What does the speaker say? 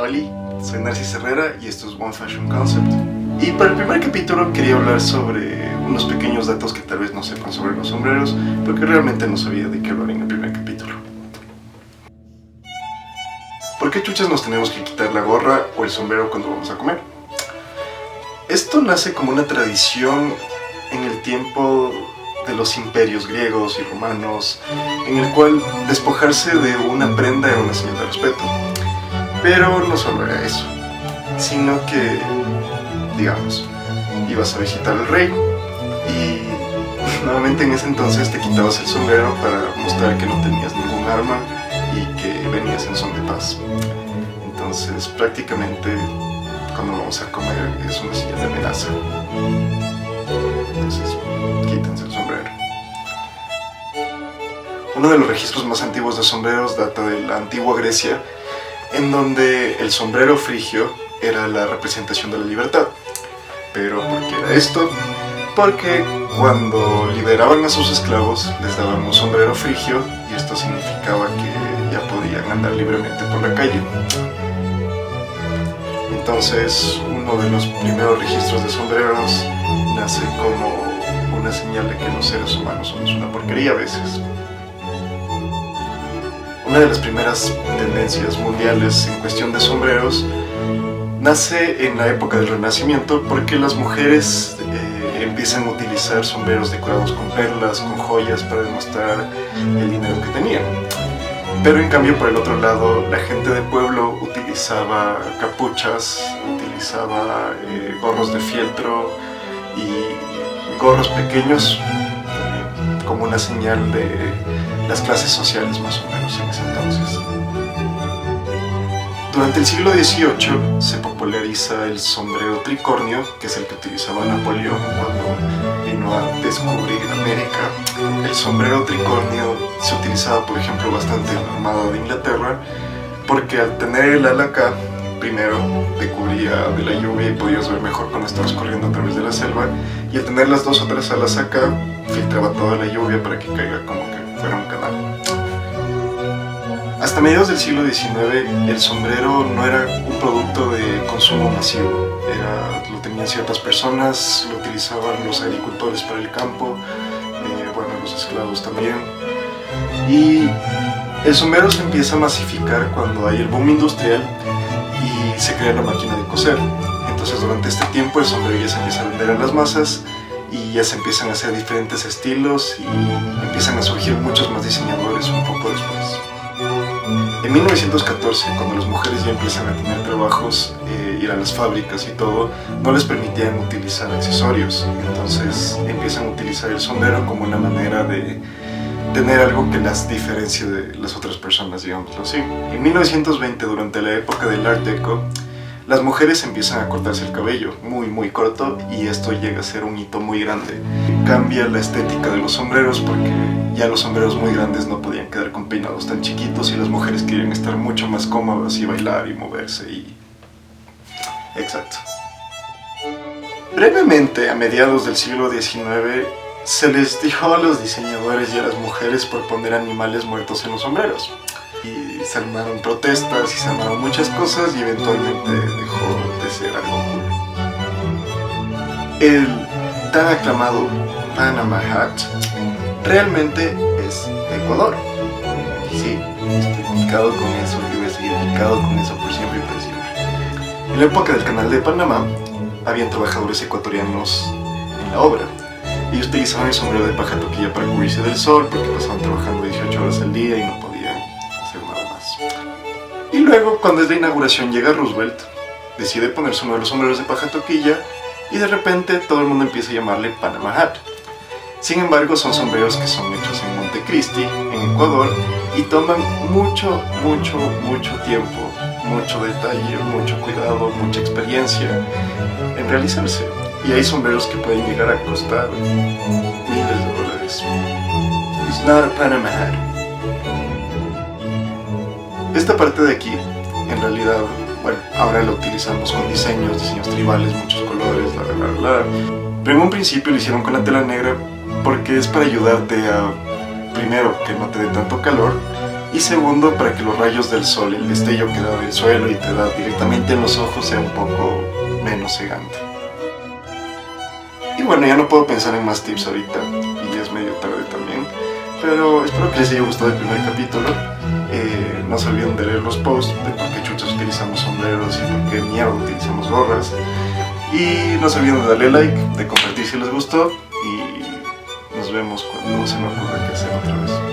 Oli, soy Narcis Herrera y esto es One Fashion Concept. Y para el primer capítulo quería hablar sobre unos pequeños datos que tal vez no sepan sobre los sombreros, porque realmente no sabía de qué hablar en el primer capítulo. ¿Por qué chuchas nos tenemos que quitar la gorra o el sombrero cuando vamos a comer? Esto nace como una tradición en el tiempo de los imperios griegos y romanos, en el cual despojarse de una prenda era una señal de respeto. Pero no solo era eso, sino que, digamos, ibas a visitar al rey y nuevamente en ese entonces te quitabas el sombrero para mostrar que no tenías ningún arma y que venías en son de paz. Entonces prácticamente cuando vamos a comer es una señal de amenaza. Entonces quítense el sombrero. Uno de los registros más antiguos de sombreros data de la antigua Grecia, en donde el sombrero frigio era la representación de la libertad. Pero ¿por qué era esto? Porque cuando liberaban a sus esclavos les daban un sombrero frigio y esto significaba que ya podían andar libremente por la calle. Entonces uno de los primeros registros de sombreros nace como una señal de que los seres humanos somos una porquería a veces. Una de las primeras tendencias mundiales en cuestión de sombreros nace en la época del Renacimiento porque las mujeres empiezan a utilizar sombreros decorados con perlas, con joyas para demostrar el dinero que tenían. Pero en cambio, por el otro lado, la gente del pueblo utilizaba capuchas, utilizaba gorros de fieltro y gorros pequeños como una señal de las clases sociales más o menos en ese entonces. Durante el siglo XVIII se populariza el sombrero tricornio, que es el que utilizaba Napoleón cuando vino a descubrir América. El sombrero tricornio se utilizaba, por ejemplo, bastante en la Armada de Inglaterra, porque al tener el ala acá, primero te cubría de la lluvia y podías ver mejor cuando estabas corriendo a través de la selva, y al tener las dos o tres alas acá, filtraba toda la lluvia para que caiga como que fuera un canal. Hasta mediados del siglo XIX el sombrero no era un producto de consumo masivo, lo tenían ciertas personas, lo utilizaban los agricultores para el campo, los esclavos también. Y el sombrero se empieza a masificar cuando hay el boom industrial y se crea la máquina de coser. Entonces durante este tiempo el sombrero ya se empieza a vender a las masas y ya se empiezan a hacer diferentes estilos y empiezan a surgir muchos más diseñadores un poco después. En 1914, cuando las mujeres ya empiezan a tener trabajos, ir a las fábricas y todo, no les permitían utilizar accesorios. Entonces empiezan a utilizar el sombrero como una manera de tener algo que las diferencie de las otras personas, digámoslo así. En 1920, durante la época del Art Deco, las mujeres empiezan a cortarse el cabello muy corto y esto llega a ser un hito muy grande. Cambia la estética de los sombreros porque ya los sombreros muy grandes no podían quedar con peinados tan chiquitos y las mujeres querían estar mucho más cómodas y bailar y moverse y... Exacto. Brevemente, a mediados del siglo XIX, se les dijo a los diseñadores y a las mujeres por poner animales muertos en los sombreros. Y se armaron protestas y se armaron muchas cosas y eventualmente dejó de ser algo cool. El tan aclamado Panama Hat realmente es de Ecuador. Sí, estoy picado con eso y voy a seguir picado con eso por siempre y por siempre. En la época del Canal de Panamá, habían trabajadores ecuatorianos en la obra. Ellos utilizaban el sombrero de paja toquilla para cubrirse del sol porque pasaban trabajando 18 horas al día y no podían hacer nada más. Y luego, cuando es la inauguración, llega Roosevelt, decide ponerse uno de los sombreros de paja toquilla y de repente todo el mundo empieza a llamarle Panama Hat. Sin embargo, son sombreros que son hechos en Montecristi, en Ecuador, y toman mucho tiempo, mucho detalle, mucho cuidado, mucha experiencia en realizarse. Y hay sombreros que pueden llegar a costar miles de dólares. It's not a Panama Hat. Esta parte de aquí, en realidad, ahora la utilizamos con diseños tribales, muchos colores, Pero en un principio lo hicieron con la tela negra porque es para ayudarte a, primero, que no te dé tanto calor Y segundo, para que los rayos del sol, el destello que da del suelo y te da directamente en los ojos, sea un poco menos cegante. Y bueno, ya no puedo pensar en más tips ahorita, y ya es medio tarde también, pero espero que les haya gustado el primer capítulo. No se olviden de leer los posts de por qué chuchas utilizamos sombreros y por qué mierda utilizamos gorras. Y no se olviden de darle like, de compartir si les gustó, y nos vemos cuando se me ocurra qué hacer otra vez.